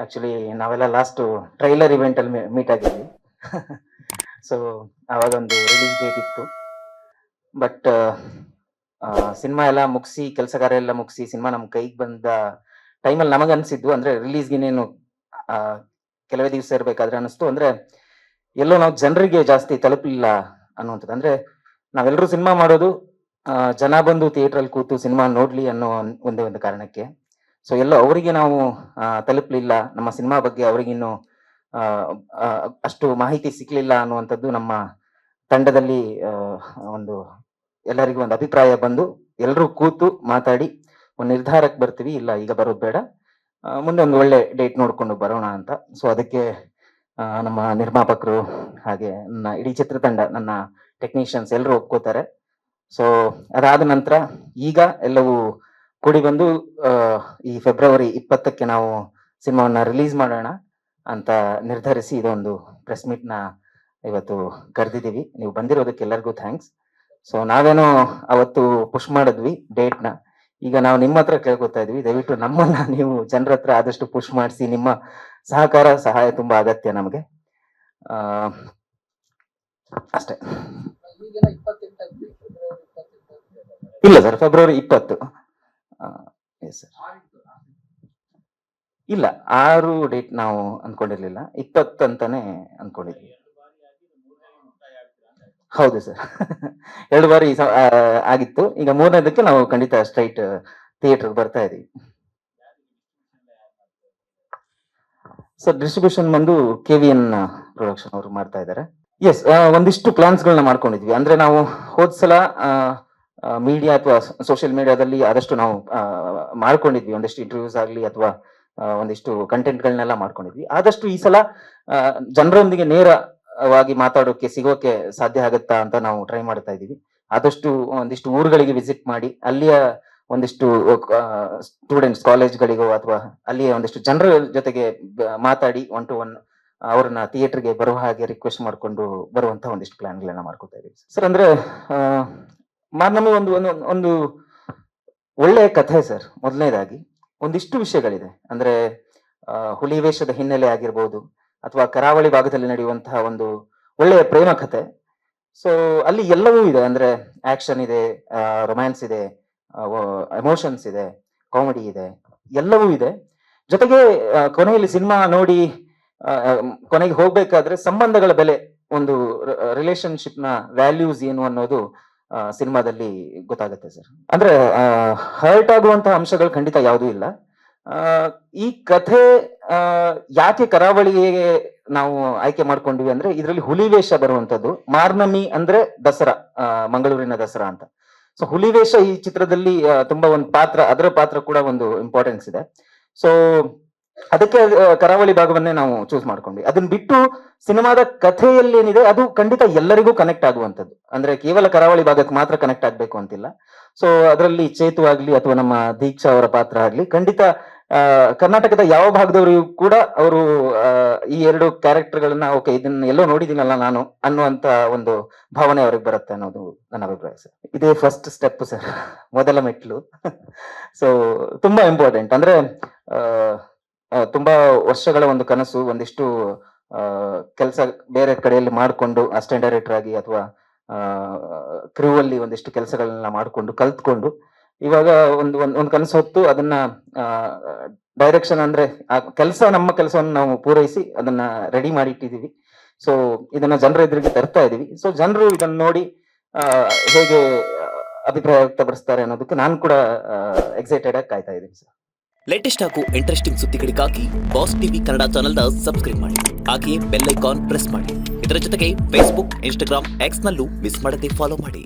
Actually ನಾವೆಲ್ಲ last trailer event ಅಲ್ಲಿ meet ಆಗಿದ್ವಿ. So ಅವಾಗ ಒಂದು ರಿಲೀಸ್ ಡೇಟ್ ಇತ್ತು. ಬಟ್ ಸಿನಿಮಾ ಎಲ್ಲ ಮುಗಿಸಿ ಕೆಲಸ ಕಾರ್ಯ ಎಲ್ಲ ಮುಗಿಸಿ ಸಿನಿಮಾ ನಮ್ಮ ಕೈಗೆ ಬಂದ ಟೈಮಲ್ಲಿ ನಮಗೆ ಅನಿಸಿದ್ದು ಅಂದ್ರೆ ರಿಲೀಸ್ಗಿನೇನು ಕೆಲವೇ ದಿವಸ ಇರಬೇಕಾದ್ರೆ ಅನಿಸ್ತು ಅಂದ್ರೆ ಎಲ್ಲೋ ನಾವು ಜನರಿಗೆ ಜಾಸ್ತಿ ತಲುಪಲಿಲ್ಲ ಅನ್ನುವಂಥದ್ದು. ಅಂದ್ರೆ ನಾವೆಲ್ಲರೂ ಸಿನಿಮಾ ಮಾಡೋದು ಜನ ಬಂದು ಥಿಯೇಟ್ರಲ್ಲಿ ಕೂತು ಸಿನಿಮಾ ನೋಡ್ಲಿ ಅನ್ನೋ ಒಂದೇ ಒಂದು ಕಾರಣಕ್ಕೆ. ಸೊ ಎಲ್ಲೋ ಅವರಿಗೆ ನಾವು ತಲುಪಲಿಲ್ಲ, ನಮ್ಮ ಸಿನಿಮಾ ಬಗ್ಗೆ ಅವರಿಗಿನ್ನು ಅಷ್ಟು ಮಾಹಿತಿ ಸಿಕ್ಲಿಲ್ಲ ಅನ್ನುವಂಥದ್ದು ನಮ್ಮ ತಂಡದಲ್ಲಿ ಒಂದು ಎಲ್ಲರಿಗೂ ಒಂದು ಅಭಿಪ್ರಾಯ ಬಂದು ಎಲ್ಲರೂ ಕೂತು ಮಾತಾಡಿ ಒಂದು ನಿರ್ಧಾರಕ್ಕೆ ಬರ್ತೀವಿ, ಇಲ್ಲ ಈಗ ಬರೋದು ಬೇಡ, ಮುಂದೆ ಒಂದು ಒಳ್ಳೆ ಡೇಟ್ ನೋಡ್ಕೊಂಡು ಬರೋಣ ಅಂತ. ಸೊ ಅದಕ್ಕೆ ನಮ್ಮ ನಿರ್ಮಾಪಕರು ಹಾಗೆ ನನ್ನ ಇಡೀ ಚಿತ್ರತಂಡ, ನನ್ನ ಟೆಕ್ನಿಷಿಯನ್ಸ್ ಎಲ್ಲರೂ ಒಪ್ಕೋತಾರೆ. ಸೊ ಅದಾದ ನಂತರ ಈಗ ಎಲ್ಲವೂ ಕೂಡಿ ಬಂದು ಈ ಫೆಬ್ರವರಿ 20ಕ್ಕೆ ನಾವು ಸಿನಿಮಾವನ್ನ ರಿಲೀಸ್ ಮಾಡೋಣ ಅಂತ ನಿರ್ಧರಿಸಿ ಇದೊಂದು ಪ್ರೆಸ್ ಮೀಟ್ ನ ಇವತ್ತು ಕರೆದಿದ್ದೀವಿ. ನೀವು ಬಂದಿರೋದಕ್ಕೆ ಎಲ್ಲರಿಗೂ ಥ್ಯಾಂಕ್ಸ್. ಸೊ ನಾವೇನೋ ಅವತ್ತು ಪುಷ್ ಮಾಡಿದ್ವಿ ಡೇಟ್ನ, ಈಗ ನಾವು ನಿಮ್ಮ ಹತ್ರ ಕೇಳ್ಕೊತಾ ಇದ್ವಿ, ದಯವಿಟ್ಟು ನಮ್ಮನ್ನ ನೀವು ಜನರ ಹತ್ರ ಆದಷ್ಟು ಪುಷ್ ಮಾಡಿಸಿ. ನಿಮ್ಮ ಸಹಕಾರ ಸಹಾಯ ತುಂಬಾ ಅಗತ್ಯ ನಮಗೆ. ಅಷ್ಟೇ. ಇಲ್ಲ ಸರ್, ಫೆಬ್ರವರಿ 20. ಇಲ್ಲ, 6 ಡೇಟ್ ನಾವು ಅನ್ಕೊಂಡಿರ್ಲಿಲ್ಲ, 20 ಅಂತಾನೆ ಅನ್ಕೊಂಡಿದ್ವಿ. ಹೌದು ಸರ್. 2 ಬಾರಿ ಆಗಿತ್ತು. ಈಗ 3ನೇದಕ್ಕೆ ನಾವು ಖಂಡಿತ ಸ್ಟ್ರೈಟ್ ಥಿಯೇಟರ್ ಬರ್ತಾ ಇದೀವಿ. ಸರ್ ಡಿಸ್ಟ್ರಿಬ್ಯೂಷನ್ ಬಂದು KVN ಪ್ರೊಡಕ್ಷನ್ ಅವರು ಮಾಡ್ತಾ ಇದ್ದಾರೆ. ಎಸ್, ಒಂದಿಷ್ಟು ಪ್ಲಾನ್ಸ್ ಗಳನ್ನ ಮಾಡ್ಕೊಂಡಿದ್ವಿ. ಅಂದ್ರೆ ನಾವು ಹೋದ್ಸಲ ಮೀಡಿಯಾ ಅಥವಾ ಸೋಷಿಯಲ್ ಮೀಡಿಯಾದಲ್ಲಿ ಆದಷ್ಟು ನಾವು ಮಾಡ್ಕೊಂಡಿದ್ವಿ, ಒಂದಿಷ್ಟು ಇಂಟರ್ವ್ಯೂಸ್ ಆಗ್ಲಿ ಅಥವಾ ಒಂದಿಷ್ಟು ಕಂಟೆಂಟ್ ಗಳನ್ನೆಲ್ಲ ಮಾಡ್ಕೊಂಡಿದ್ವಿ. ಆದಷ್ಟು ಈ ಸಲ ಜನರೊಂದಿಗೆ ನೇರವಾಗಿ ಮಾತಾಡೋಕೆ ಸಿಗೋಕೆ ಸಾಧ್ಯ ಆಗುತ್ತಾ ಅಂತ ನಾವು ಟ್ರೈ ಮಾಡ್ತಾ ಇದೀವಿ. ಆದಷ್ಟು ಒಂದಿಷ್ಟು ಊರುಗಳಿಗೆ ವಿಸಿಟ್ ಮಾಡಿ ಅಲ್ಲಿಯ ಒಂದಿಷ್ಟು ಸ್ಟೂಡೆಂಟ್ಸ್ ಕಾಲೇಜ್ಗಳಿಗೋ ಅಥವಾ ಅಲ್ಲಿಯ ಒಂದಿಷ್ಟು ಜನರ ಜೊತೆಗೆ ಮಾತಾಡಿ 1 to 1 ಅವ್ರನ್ನ ಥಿಯೇಟರ್ಗೆ ಬರುವ ಹಾಗೆ ರಿಕ್ವೆಸ್ಟ್ ಮಾಡ್ಕೊಂಡು ಬರುವಂತ ಒಂದಿಷ್ಟು ಪ್ಲಾನ್ಗಳನ್ನ ಮಾಡ್ಕೊತಾ ಇದೀವಿ ಸರ್. ಅಂದ್ರೆ ನಮಗೆ ಒಂದು ಒಳ್ಳೆಯ ಕಥೆ ಸರ್. ಮೊದಲನೇದಾಗಿ ಒಂದಿಷ್ಟು ವಿಷಯಗಳಿದೆ, ಅಂದ್ರೆ ಹುಲಿ ವೇಷದ ಹಿನ್ನೆಲೆ ಆಗಿರ್ಬೋದು ಅಥವಾ ಕರಾವಳಿ ಭಾಗದಲ್ಲಿ ನಡೆಯುವಂತಹ ಒಂದು ಒಳ್ಳೆಯ ಪ್ರೇಮ ಕಥೆ. ಸೊ ಅಲ್ಲಿ ಎಲ್ಲವೂ ಇದೆ, ಅಂದ್ರೆ ಆಕ್ಷನ್ ಇದೆ, ರೊಮ್ಯಾನ್ಸ್ ಇದೆ, ಎಮೋಷನ್ಸ್ ಇದೆ, ಕಾಮಿಡಿ ಇದೆ, ಎಲ್ಲವೂ ಇದೆ. ಜೊತೆಗೆ ಕೊನೆಯಲ್ಲಿ ಸಿನಿಮಾ ನೋಡಿ ಕೊನೆಗೆ ಹೋಗ್ಬೇಕಾದ್ರೆ ಸಂಬಂಧಗಳ ಬೆಲೆ, ಒಂದು ರಿಲೇಶನ್ಶಿಪ್ ನ ವ್ಯಾಲ್ಯೂಸ್ ಏನು ಅನ್ನೋದು ಸಿನಿಮಾದಲ್ಲಿ ಗೊತ್ತಾಗುತ್ತೆ ಸರ್. ಅಂದ್ರೆ ಹರ್ಟ್ ಆಗುವಂತಹ ಅಂಶಗಳು ಖಂಡಿತ ಯಾವುದೂ ಇಲ್ಲ. ಈ ಕಥೆ ಯಾಕೆ ಕರಾವಳಿಗೆ ನಾವು ಆಯ್ಕೆ ಮಾಡ್ಕೊಂಡ್ವಿ ಅಂದ್ರೆ ಇದರಲ್ಲಿ ಹುಲಿವೇಷ ಬರುವಂತದ್ದು. ಮಾರ್ನಮಿ ಅಂದ್ರೆ ದಸರಾ, ಮಂಗಳೂರಿನ ದಸರಾ ಅಂತ. ಸೊ ಹುಲಿವೇಷ ಈ ಚಿತ್ರದಲ್ಲಿ ತುಂಬಾ ಒಂದು ಪಾತ್ರ, ಅದರ ಪಾತ್ರ ಕೂಡ ಒಂದು ಇಂಪಾರ್ಟೆನ್ಸ್ ಇದೆ. ಸೊ ಅದಕ್ಕೆ ಕರಾವಳಿ ಭಾಗವನ್ನೇ ನಾವು ಚೂಸ್ ಮಾಡ್ಕೊಂಡ್ವಿ. ಅದನ್ನ ಬಿಟ್ಟು ಸಿನಿಮಾದ ಕಥೆಯಲ್ಲಿ ಏನಿದೆ ಅದು ಖಂಡಿತ ಎಲ್ಲರಿಗೂ ಕನೆಕ್ಟ್ ಆಗುವಂತದ್ದು. ಅಂದ್ರೆ ಕೇವಲ ಕರಾವಳಿ ಭಾಗಕ್ಕೆ ಮಾತ್ರ ಕನೆಕ್ಟ್ ಆಗ್ಬೇಕು ಅಂತಿಲ್ಲ. ಸೊ ಅದರಲ್ಲಿ ಚೇತು ಆಗ್ಲಿ ಅಥವಾ ನಮ್ಮ ದೀಕ್ಷಾ ಅವರ ಪಾತ್ರ ಆಗ್ಲಿ ಖಂಡಿತ ಕರ್ನಾಟಕದ ಯಾವ ಭಾಗದವರಿಗೂ ಕೂಡ ಅವರು ಈ 2 ಕ್ಯಾರೆಕ್ಟರ್ಗಳನ್ನ ಓಕೆ ಇದನ್ನ ಎಲ್ಲೋ ನೋಡಿದೀನಲ್ಲ ನಾನು ಅನ್ನುವಂತ ಒಂದು ಭಾವನೆ ಅವ್ರಿಗೆ ಬರುತ್ತೆ ಅನ್ನೋದು ನನ್ನ ಅಭಿಪ್ರಾಯ ಸರ್. ಇದೇ ಫಸ್ಟ್ ಸ್ಟೆಪ್ ಸರ್, ಮೊದಲ ಮೆಟ್ಲು. ಸೊ ತುಂಬಾ ಇಂಪಾರ್ಟೆಂಟ್. ಅಂದ್ರೆ ತುಂಬಾ ವರ್ಷಗಳ ಒಂದು ಕನಸು, ಒಂದಿಷ್ಟು ಕೆಲಸ ಬೇರೆ ಕಡೆಯಲ್ಲಿ ಮಾಡಿಕೊಂಡು ಅಸಿಸ್ಟೆಂಟ್ ಡೈರೆಕ್ಟರ್ ಆಗಿ ಅಥವಾ ಕ್ರೂ ಅಲ್ಲಿ ಒಂದಿಷ್ಟು ಕೆಲಸಗಳನ್ನ ಮಾಡಿಕೊಂಡು ಕಲ್ತ್ಕೊಂಡು ಇವಾಗ ಒಂದು ಕನಸು ಹೊತ್ತು ಅದನ್ನ ಡೈರೆಕ್ಷನ್ ಅಂದ್ರೆ ಆ ಕೆಲಸ, ನಮ್ಮ ಕೆಲಸವನ್ನು ನಾವು ಪೂರೈಸಿ ಅದನ್ನ ರೆಡಿ ಮಾಡಿ ಇಟ್ಟಿದೀವಿ. ಸೊ ಇದನ್ನ ಜನರ ಎದುರಿಗೆ ತರ್ತಾ ಇದೀವಿ. ಸೊ ಜನರು ಇದನ್ನ ನೋಡಿ ಹೇಗೆ ಅಭಿಪ್ರಾಯ ವ್ಯಕ್ತಪಡಿಸ್ತಾರೆ ಅನ್ನೋದಕ್ಕೆ ನಾನು ಕೂಡ ಎಕ್ಸೈಟೆಡ್ ಆಗಿ ಕಾಯ್ತಾ ಇದ್ದೀನಿ ಸರ್. ಲೇಟೆಸ್ಟ್ ಹಾಗೂ ಇಂಟ್ರೆಸ್ಟಿಂಗ್ ಸುದ್ದಿಗಳಿಗಾಗಿ ಬಾಸ್ ಟಿವಿ ಕನ್ನಡ ಚಾನೆಲ್ನ ಸಬ್ಸ್ಕ್ರೈಬ್ ಮಾಡಿ, ಹಾಗೆಯೇ ಬೆಲ್ ಐಕಾನ್ ಪ್ರೆಸ್ ಮಾಡಿ. ಇದರ ಜೊತೆಗೆ ಫೇಸ್ಬುಕ್, ಇನ್ಸ್ಟಾಗ್ರಾಮ್, ಎಕ್ಸ್ ನಲ್ಲೂ ಮಿಸ್ ಮಾಡದೆ ಫಾಲೋ ಮಾಡಿ.